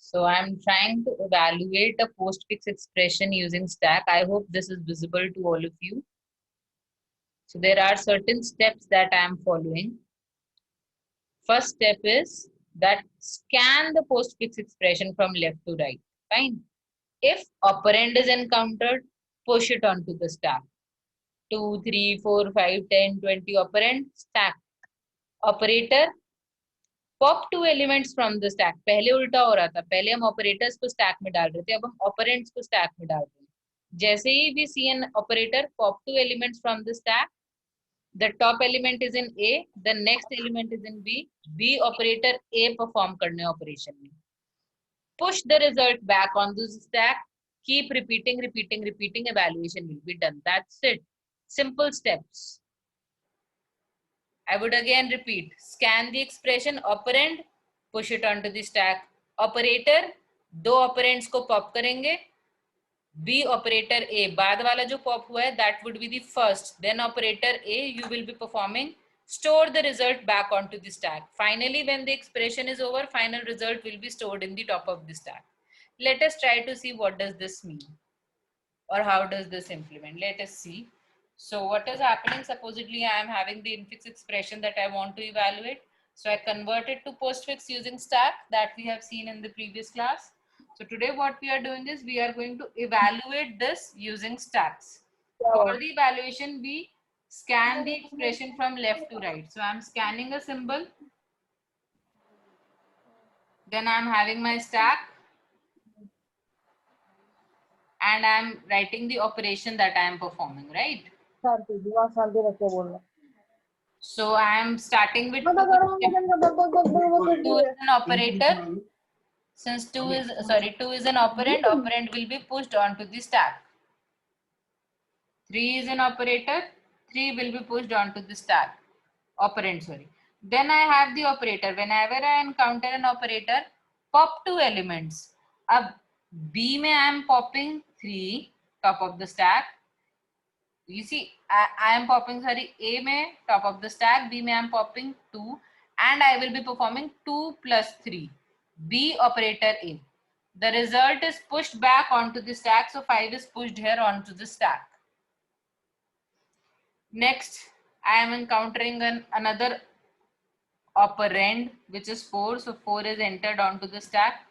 So I'm trying to evaluate a postfix expression using stack. I hope this is visible to all of you. So there are certain steps that I'm following. First step is that scan the postfix expression from left to right. Fine. If operand is encountered, push it onto the stack. 2, 3, 4, 5, 10, 20 operand, stack. Operator, pop two elements from the stack. पहले उल्टा हो रहा था, पहले हम operators को stack में डाल रहे थे, अब हम ऑपरेंड्स को स्टैक में डाल रहे हैं. जैसे ही we see an operator pop two elements from the stack, the top element is in a, the next element is in b, b operator a perform करने ऑपरेशन में. Push the result back on the stack, keep repeating, evaluation will be done. That's it. Simple steps. I would again repeat, scan the expression operand, push it onto the stack. Operator, दो operands को pop करेंगे. B operator A, बाद वाला जो pop हुआ है, that would be the first. Then operator A, you will be performing, store the result back onto the stack. Finally, when the expression is over, final result will be stored in the top of the stack. Let us try to see what does this mean, or how does this implement. Let us see. So what is happening? Supposedly I am having the infix expression that I want to evaluate. So I convert it to postfix using stack that we have seen in the previous class. So today what we are doing is we are going to evaluate this using stacks. For the evaluation, we scan the expression from left to right. So I'm scanning a symbol. Then I'm having my stack. And I'm writing the operation that I am performing, right? So I am starting with 2 is an operator. Since 2 is an operand, operand will be pushed onto the stack. 3 is an operator, 3 will be pushed onto the stack. Operand, sorry. Then I have the operator. Whenever I encounter an operator, pop 2 elements. Ab B mein I am popping 3 top of the stack. You see, I am popping, sorry, A mein top of the stack, B mein I am popping 2, and I will be performing 2 plus 3. B operator A. The result is pushed back onto the stack, so 5 is pushed here onto the stack. Next, I am encountering another operand, which is 4, so 4 is entered onto the stack.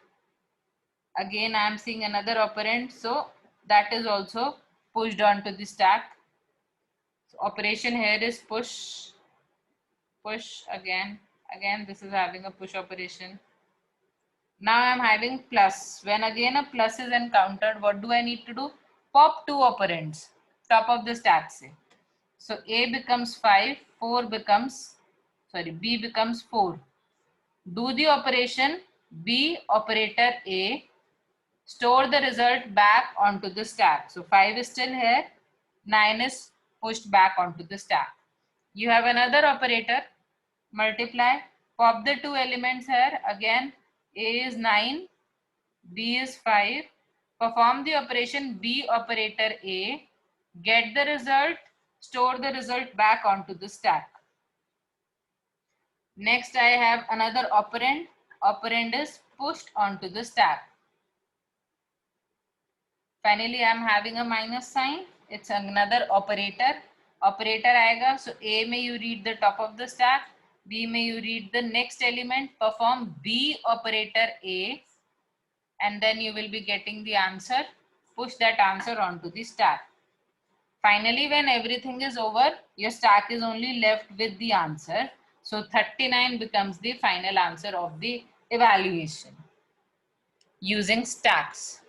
Again, I am seeing another operand, so that is also pushed onto the stack. So operation here is push again. This is having a push operation. Now I am having plus. When again a plus is encountered, what do I need to do? Pop 2 operands top of the stack, say. So A becomes 5, B becomes 4. Do the operation B operator A, store the result back onto the stack. So 5 is still here, 9 is pushed back onto the stack. You have another operator, multiply, pop the 2 elements here. Again, A is 9, B is 5. Perform the operation B operator A, get the result, store the result back onto the stack. Next, I have another operand. Operand is pushed onto the stack. Finally, I am having a minus sign. It's another operator. Operator aega. So A may you read the top of the stack. B may you read the next element. Perform B operator A. And then you will be getting the answer. Push that answer onto the stack. Finally, when everything is over, your stack is only left with the answer. So 39 becomes the final answer of the evaluation using stacks.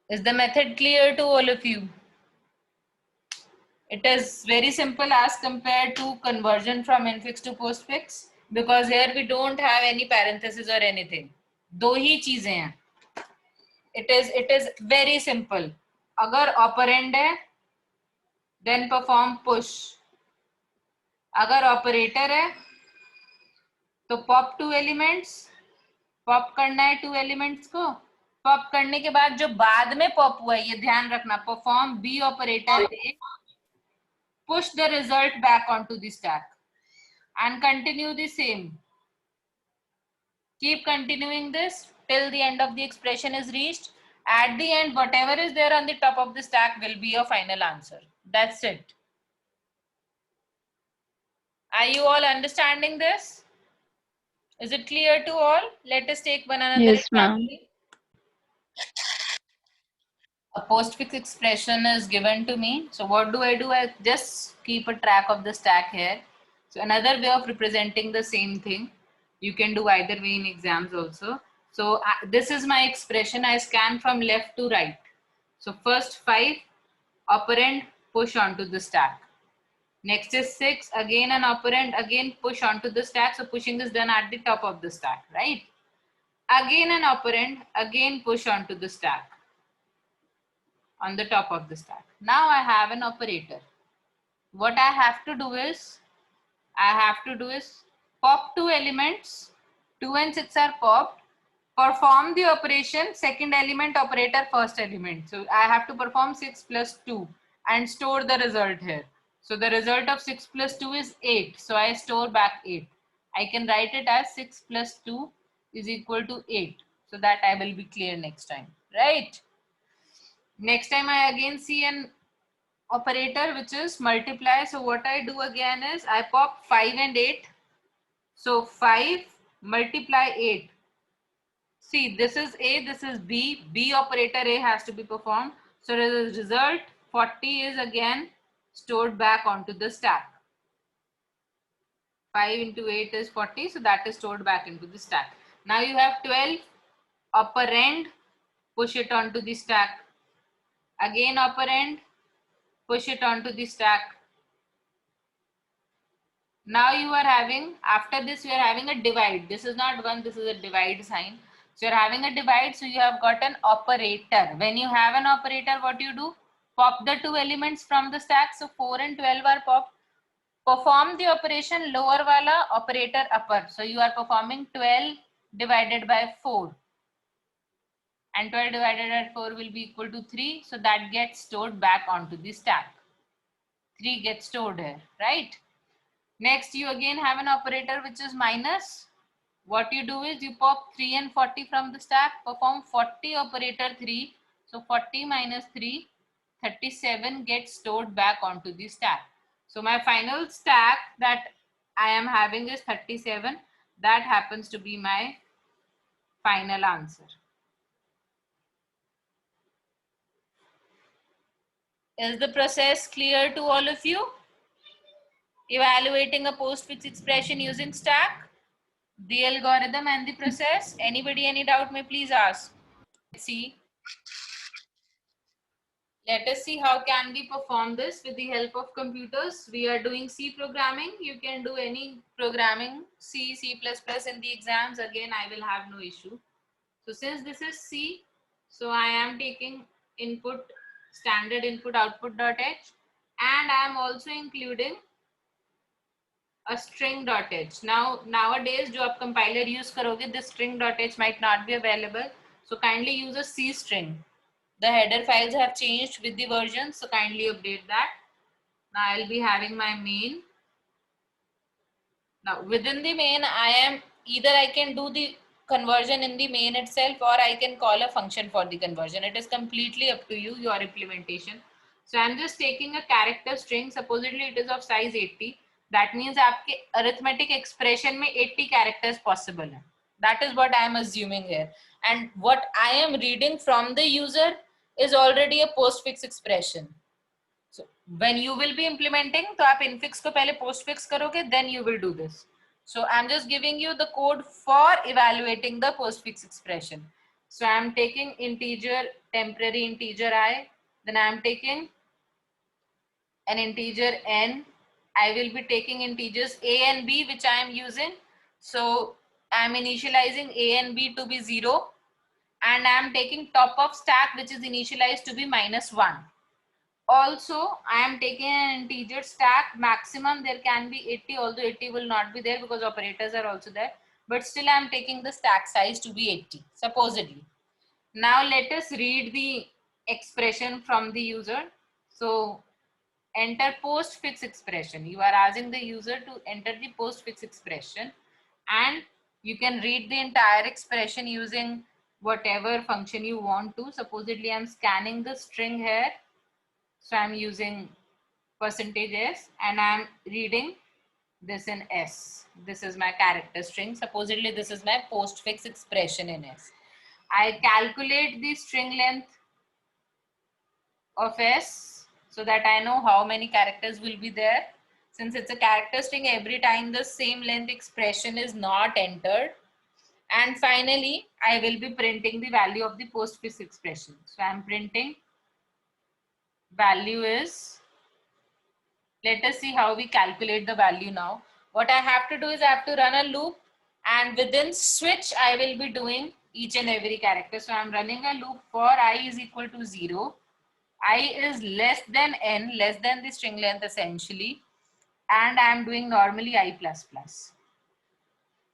Is the method clear to all of you? It is very simple as compared to conversion from infix to postfix, because here we don't have any parenthesis or anything. दो ही चीजें हैं. It is very simple. अगर operand है, then perform push. अगर operator है, तो pop 2 elements. Pop करना है 2 elements को. Pop करने के बाद जो बाद में pop हुआ है, ये ध्यान रखना. Perform B operator A. Push the result back onto the stack and continue the same. Keep continuing this till the end of the expression is reached. At the end, whatever is there on the top of the stack will be your final answer. That's it. Are you all understanding this? Is it clear to all? Let us take one another Yes, example. ma'am. A postfix expression is given to me. So what do? I just keep a track of the stack here. So another way of representing the same thing, you can do either way in exams also. So this is my expression. I scan from left to right. So first 5 operand push onto the stack. Next is 6, again an operand, again push onto the stack. So pushing is done at the top of the stack, right? Again an operand, again push onto the stack, on the top of the stack. Now I have an operator. What I have to do is pop 2 elements, 2 and 6 are popped, perform the operation, second element operator, first element. So I have to perform 6 plus 2 and store the result here. So the result of 6 plus 2 is 8. So I store back 8. I can write it as 6 plus 2 is equal to 8. So that I will be clear next time, right? Next time I again see an operator which is multiply. So what I do again is I pop 5 and 8. So 5 multiply 8. See, this is A, this is B. B operator A has to be performed. So as a result, 40 is again stored back onto the stack. 5 into 8 is 40. So that is stored back into the stack. Now you have 12 operand, push it onto the stack. Again operand, push it onto the stack. Now you are having, after this you are having a divide. This is not 1, this is a divide sign. So you are having a divide, so you have got an operator. When you have an operator, what you do? Pop the 2 elements from the stack. So 4 and 12 are popped. Perform the operation lower wala, operator upper. So you are performing 12 divided by 4. And 12 divided by 4 will be equal to 3. So that gets stored back onto the stack. 3 gets stored here, right? Next, you again have an operator which is minus. What you do is you pop 3 and 40 from the stack, perform 40 operator 3. So 40 minus 3, 37 gets stored back onto the stack. So my final stack that I am having is 37. That happens to be my final answer. Is the process clear to all of you? Evaluating a postfix expression using stack, the algorithm and the process. Anybody any doubt may please ask. Let's see. Let us see how can we perform this with the help of computers. We are doing C programming. You can do any programming, C, C++ in the exams. Again, I will have no issue. So since this is C, so I am taking input, standard input output.h, and I am also including a string.h. Now nowadays जो आप compiler use करोगे, this string.h might not be available. So kindly use a C string. The header files have changed with the version, so kindly update that. Now I'll be having my main. Now within the main, I can do the conversion in the main itself, or I can call a function for the conversion. It is completely up to you, your implementation. So I'm just taking a character string. Supposedly it is of size 80. That means आपके arithmetic expression में 80 characters possible है. That is what I am assuming here. And what I am reading from the user is already a postfix expression. So when you will be implementing, तो आप infix को पहले postfix करोगे, then you will do this. So I'm just giving you the code for evaluating the postfix expression. So I'm taking integer, temporary integer I, then I'm taking an integer n. I will be taking integers a and b which I am using. So I'm initializing a and b to be 0, and I'm taking top of stack which is initialized to be -1. Also, I am taking an integer stack. Maximum there can be 80, although 80 will not be there because operators are also there. But still I am taking the stack size to be 80, supposedly. Now let us read the expression from the user. So enter postfix expression. You are asking the user to enter the postfix expression, and you can read the entire expression using whatever function you want to. Supposedly I'm scanning the string here, so I'm using %s and I'm reading this in S. This is my character string. Supposedly this is my postfix expression in S. I calculate the string length of S so that I know how many characters will be there. Since it's a character string, every time the same length expression is not entered. And finally, I will be printing the value of the postfix expression. So I'm printing value is, let us see how we calculate the value now. What I have to do is I have to run a loop, and within switch, I will be doing each and every character. So I'm running a loop for I is equal to 0. I is less than n, less than the string length essentially. And I'm doing normally I plus plus.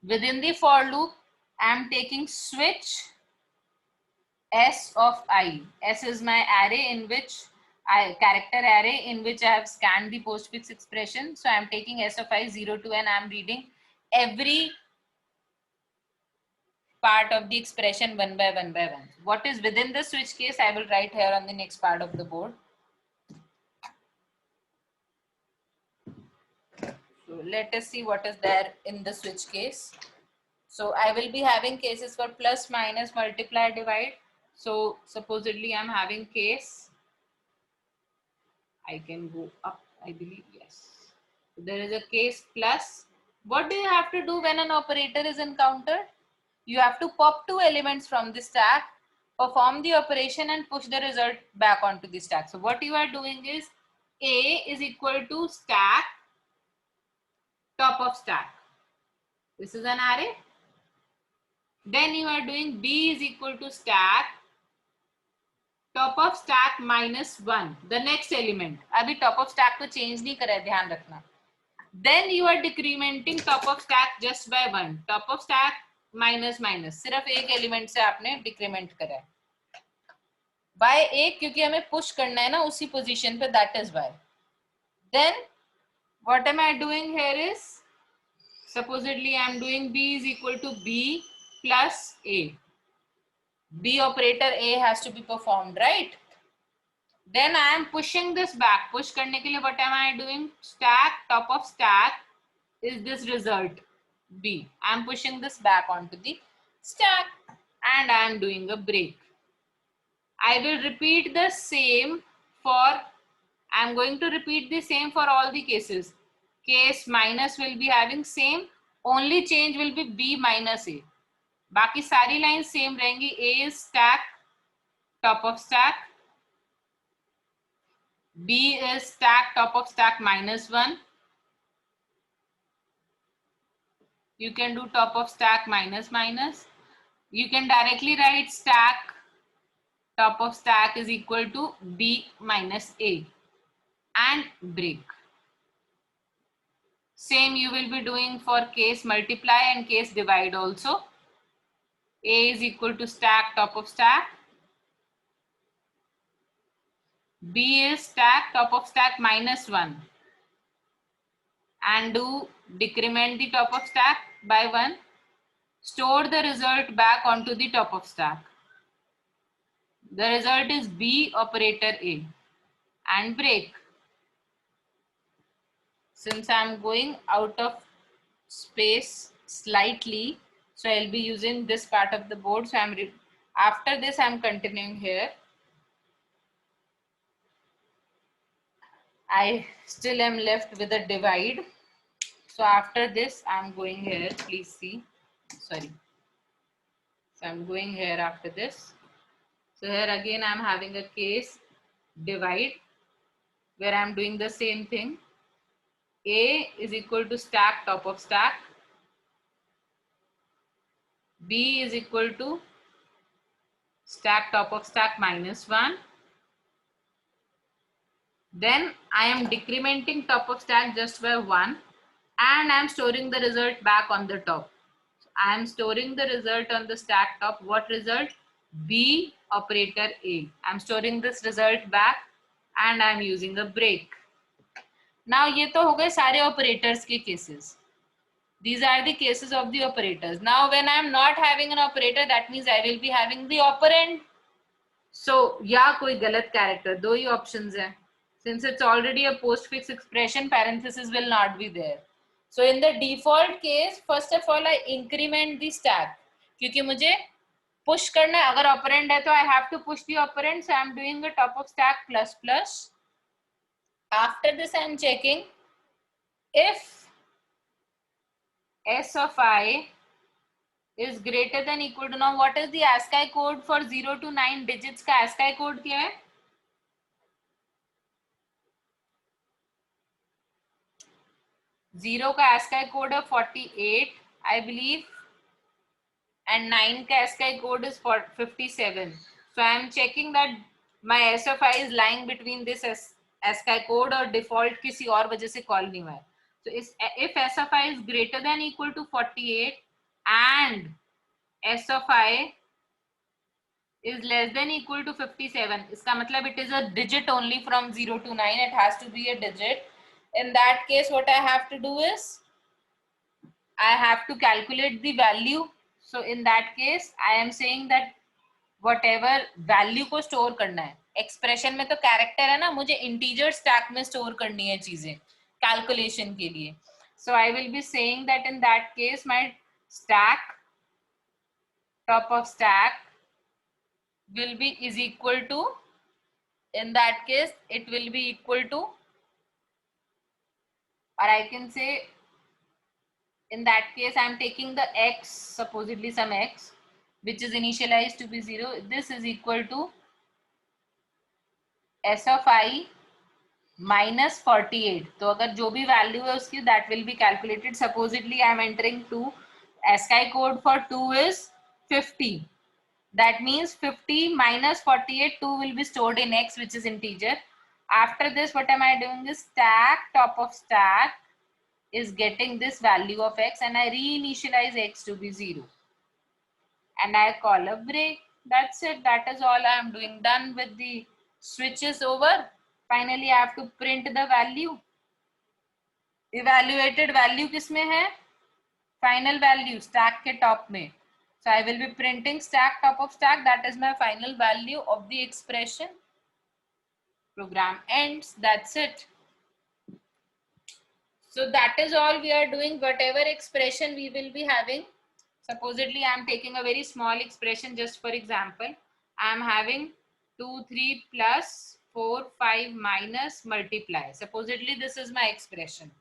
Within the for loop, I'm taking switch S of I. S is my array in which character array in which I have scanned the postfix expression. So I'm taking S of I 0 to n. I'm reading every part of the expression one by one by one. What is within the switch case, I will write here on the next part of the board. So let us see what is there in the switch case. So I will be having cases for plus, minus, multiply, divide. So supposedly I'm having case. I can go up, I believe, yes. So there is a case plus. What do you have to do when an operator is encountered? You have to pop two elements from the stack, perform the operation and push the result back onto the stack. So what you are doing is A is equal to stack, top of stack. This is an array. Then you are doing B is equal to stack, top of stack minus 1, the next element. अभी top of stack को change नहीं करा है, ध्यान रखना. Then you are decrementing top of stack just by 1. Top of stack minus minus, सिर्फ एक element से आपने डिक्रीमेंट करा है. By एक क्योंकि हमें पुश करना है ना उसी पोजीशन पे, that is why. Then what am I doing here is, supposedly I am doing B is equal to B plus A. B operator A has to be performed, right? Then I am pushing this back. Push करने के लिए what am I doing? Stack, top of stack is this result B. I am pushing this back onto the stack and I am doing a break. I will repeat the same for, I am going to repeat the same for all the cases. Case minus will be having same, only change will be B minus A. बाकी सारी line same रहेंगी. A is stack, top of stack. B is stack, top of stack minus 1. You can do top of stack minus minus. You can directly write stack, top of stack is equal to B minus A and break. Same you will be doing for case multiply and case divide also. A is equal to stack, top of stack. B is stack, top of stack minus 1. And do decrement the top of stack by 1. Store the result back onto the top of stack. The result is B operator A and break. Since I'm going out of space slightly, so I'll be using this part of the board. So after this I'm continuing here. I still am left with a divide. So after this I'm going here, please see, sorry. So I'm going here after this. So here again I'm having a case divide where I'm doing the same thing. A is equal to stack, top of stack. B is equal to stack, top of stack minus 1. Then I am decrementing top of stack just by 1 and I am storing the result back on the top. So I am storing the result on the stack top. What result? B operator A. I am storing this result back and I am using a break. Now ये तो हो गए सारे operators के cases. These are the cases of the operators. Now when I am not having an operator, that means I will be having the operand. So या कोई गलत character, दो ही options है. Since it's already a postfix expression, parenthesis will not be there. So in the default case, first of all I increment the stack, क्योंकि मुझे push करना है. अगर operand है तो I have to push the operand, so I'm doing a top of stack plus plus. After this I'm checking if s of I is greater than equal to, now what is the ASCII code for 0 to 9 digits का ASCII code क्या है? 0 का ASCII code है 48 I believe, and 9 का ASCII code is 57. So I am checking that my S of I is lying between this ASCII code और default किसी और वजह से call नहीं हुआ है. So if S of I is greater than equal to 48 and S of I is less than equal to 57, इसका मतलब it is a digit only from 0 to 9, it has to be a digit. In that case what I have to do is I have to calculate the value. So in that case I am saying that whatever value को store करना है, expression में तो character है ना, मुझे integer stack में store करनी है चीजें calculation के लिए. So I will be saying that in that case my stack top of stack will be is equal to, in that case it will be equal to, or I can say in that case I am taking the x, supposedly some x which is initialized to be 0. This is equal to s of I minus 48. तो अगर जो भी value है उसकी that will be calculated. Supposedly I am entering 2. ASCII code for 2 is 50. That means 50 minus 48, 2 will be stored in x, which is integer. After this, what am I doing is stack top of stack is getting this value of x, and I reinitialize x to be 0. And I call a break. That's it. That is all I am doing. Done with the switches over. Finally, I have to print the value. Evaluated value किसमें है? Final value stack के top में. So I will be printing stack top of stack. That is my final value of the expression. Program ends. That's it. So that is all we are doing. Whatever expression we will be having. Supposedly I am taking a very small expression just for example. I am having 2, 3 plus 4, 5 minus multiply. Supposedly this is my expression.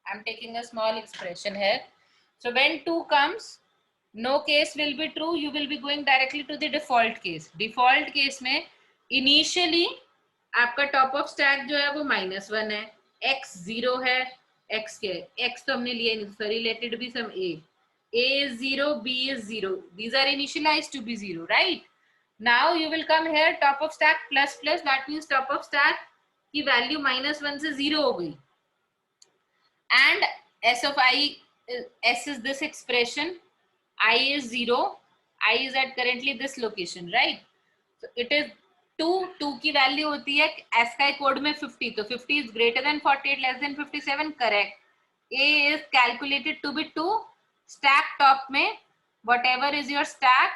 I am taking a small expression here. So when 2 comes, no case will be true. You will be going directly to the default case. Default case में initially आपका top of stack जो है वो -1 है, x 0 है, x के x तो हमने लिया नहीं, sorry, let it be some a is 0, b is 0. These are initialized to be 0, right? Now you will come here top of stack plus plus, that means top of stack की value -1 से 0 हो गई. And s of I, s is this expression, I is 0, I is at currently this location, right? So it is 2 की value होती है ASCII code में 50, तो 50 is greater than 48, less than 57, correct. A is calculated to be 2. Stack top में whatever is your stack,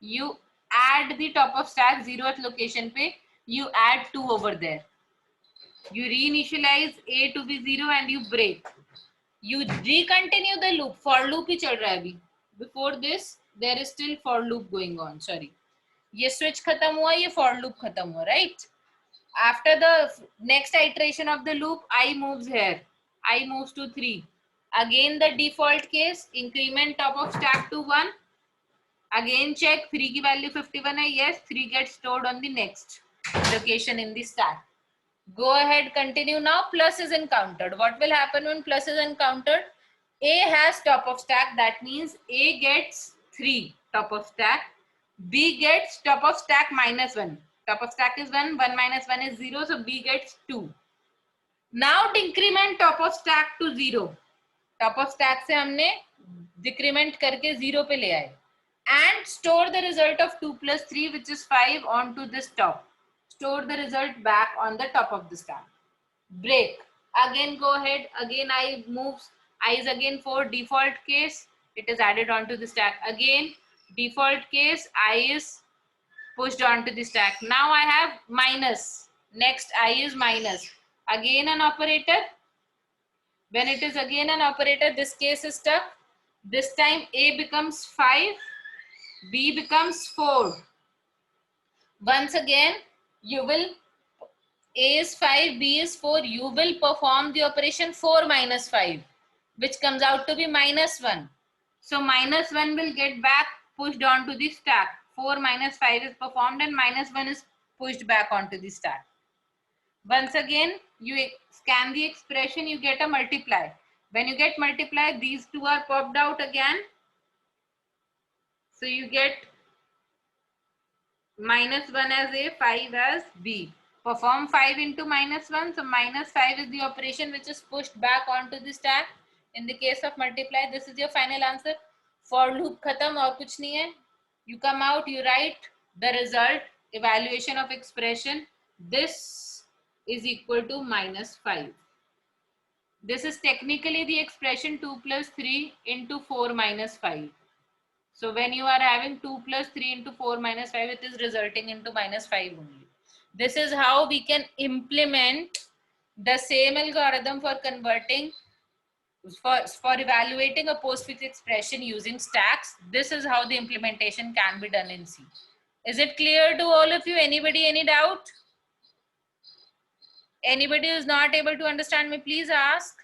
you add the top of stack 0th location पे, you add 2 over there. You reinitialize A to be 0 and you break. You recontinue the loop. For loop ही चल रहा है अभी. Before this, there is still for loop going on. Sorry. ये switch खत्म हुआ, ये for loop खत्म हुआ, right? After the next iteration of the loop, I moves here. I moves to 3. Again the default case, increment top of stack to 1. Again check 3 की value 51 है. Yes, 3 gets stored on the next location in the stack. Go ahead, continue now. Plus is encountered. What will happen when plus is encountered? A has top of stack. That means A gets 3 top of stack. B gets top of stack -1. Top of stack is 1. 1 minus 1 is 0. So B gets 2. Now decrement top of stack to 0. Top of stack से हमने decrement करके 0 पे ले आए. And store the result of 2 plus 3, which is 5, onto this top. Store the result back on the top of the stack. Break. Again go ahead. Again I move I is again 4, default case, it is added onto the stack. Again, default case, I is pushed onto the stack. Now I have minus. Next, I is minus. Again an operator. When it is again an operator, this case is stuck. This time A becomes 5, B becomes 4. Once again, you will, A is 5, B is 4, you will perform the operation 4 minus 5, which comes out to be minus 1. So minus 1 will get back pushed onto the stack. 4 minus 5 is performed and minus 1 is pushed back onto the stack. Once again, you scan the expression, you get a multiply. When you get multiply, these two are popped out again. So you get minus 1 as A, 5 as B. Perform 5 into minus 1. So minus 5 is the operation which is pushed back onto the stack. In the case of multiply, this is your final answer. For loop khatam aur kuch nahi hai. You come out, you write the result, evaluation of expression. This is equal to minus 5. This is technically the expression 2 plus 3 into 4 minus 5. So when you are having 2 plus 3 into 4 minus 5, it is resulting into minus 5 only. This is how we can implement the same algorithm for converting, for evaluating a postfix expression using stacks. This is how the implementation can be done in C. Is it clear to all of you? Anybody, any doubt? Anybody who is not able to understand me, please ask.